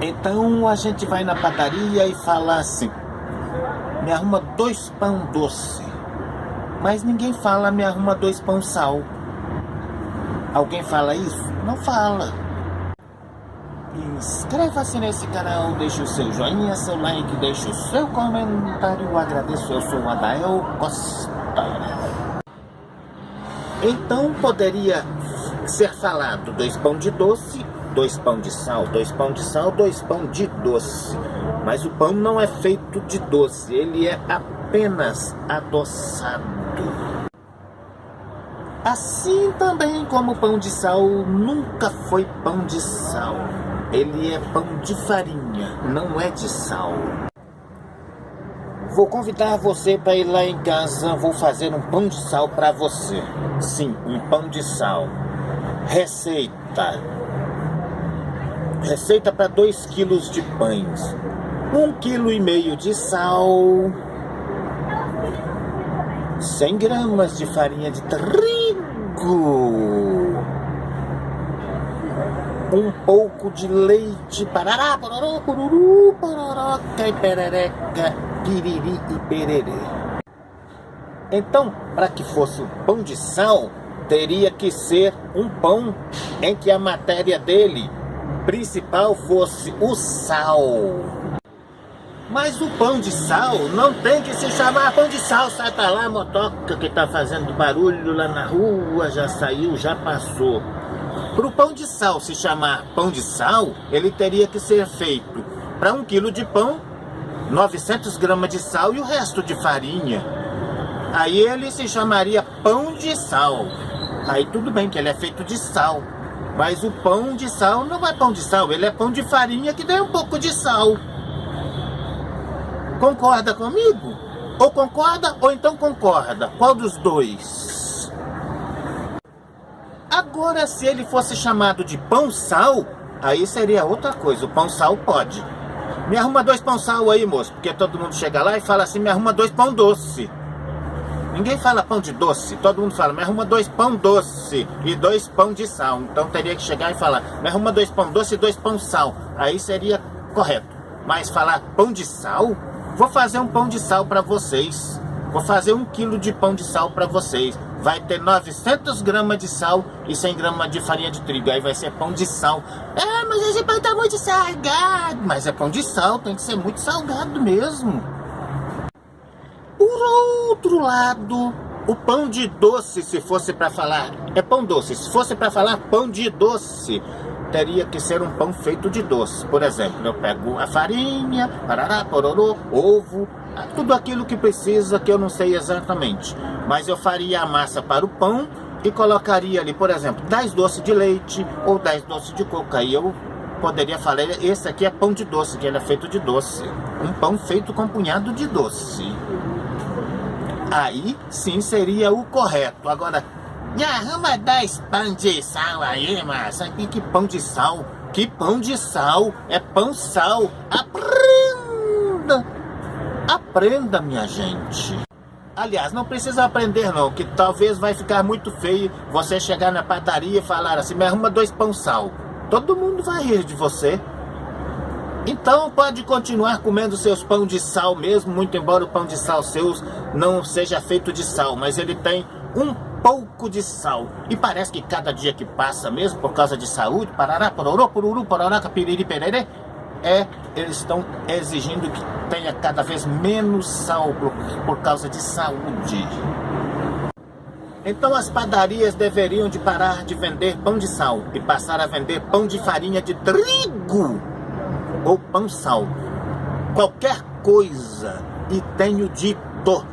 Então a gente vai na padaria e fala assim: me arruma 2 pão doce. Mas ninguém fala: me arruma 2 pão sal. Alguém fala isso? Não fala. Inscreva-se nesse canal, deixe o seu joinha, seu like, deixe o seu comentário. Eu agradeço. Eu sou o Adael Costa. Então poderia ser falado 2 pão de doce, 2 pão de sal, 2 pão de sal, 2 pão de doce. Mas o pão não é feito de doce, ele é apenas adoçado. Assim também como o pão de sal nunca foi pão de sal. Ele é pão de farinha, não é de sal. Vou convidar você para ir lá em casa, vou fazer um pão de sal para você. Sim, um pão de sal. Receita. Receita para 2 quilos de pães. 1,5 kg de sal. 100 gramas de farinha de trigo. Um pouco de leite. Parará, pororó, pururu, pororoca e perereca, piriri e pererê. Então, para que fosse um pão de sal, teria que ser um pão em que a matéria dele principal fosse o sal. Mas o pão de sal não tem que se chamar pão de sal. Sai pra lá, motoca que tá fazendo barulho lá na rua, já saiu, já passou. Para o pão de sal se chamar pão de sal, ele teria que ser feito para 1 quilo de pão, 900 gramas de sal e o resto de farinha. Aí ele se chamaria pão de sal. Aí tudo bem que ele é feito de sal. Mas o pão de sal não é pão de sal, ele é pão de farinha que tem um pouco de sal. Concorda comigo? Ou concorda ou então concorda? Qual dos dois? Agora, se ele fosse chamado de pão sal, aí seria outra coisa. O pão sal pode. Me arruma 2 pão sal aí, moço. Porque todo mundo chega lá e fala assim: me arruma 2 pão doce. Ninguém fala pão de doce. Todo mundo fala: me arruma 2 pão doce e 2 pão de sal. Então teria que chegar e falar: me arruma 2 pão doce e 2 pão sal. Aí seria correto. Mas falar pão de sal? Vou fazer um pão de sal para vocês. Vou fazer 1 quilo de pão de sal para vocês. Vai ter 900 gramas de sal e 100 gramas de farinha de trigo. Aí vai ser pão de sal. Ah, mas esse pão tá muito salgado. Mas é pão de sal, tem que ser muito salgado mesmo. Por outro lado, o pão de doce, se fosse para falar, é pão doce. Se fosse para falar pão de doce, teria que ser um pão feito de doce. Por exemplo, eu pego a farinha, parará, pororô, ovo, tudo aquilo que precisa, que eu não sei exatamente. Mas eu faria a massa para o pão e colocaria ali, por exemplo, 10 doces de leite ou 10 doces de coco. Aí eu poderia falar: esse aqui é pão de doce, que ele é feito de doce. Um pão feito com um punhado de doce. Aí sim seria o correto. Agora, me arruma 10 pão de sal aí, mas que pão de sal? Que pão de sal? É pão sal. Aprenda! Aprenda, minha gente. Aliás, não precisa aprender não, que talvez vai ficar muito feio você chegar na padaria e falar assim: me arruma 2 pão sal. Todo mundo vai rir de você. Então pode continuar comendo seus pão de sal mesmo, muito embora o pão de sal seus não seja feito de sal, mas ele tem um pouco de sal. E parece que cada dia que passa, mesmo por causa de saúde, parará, pororô, pururu, pororoca, piriri, pererê, eles estão exigindo que tenha cada vez menos sal por causa de saúde. Então as padarias deveriam de parar de vender pão de sal e passar a vender pão de farinha de trigo ou pão sal. Qualquer coisa, e tenho dito.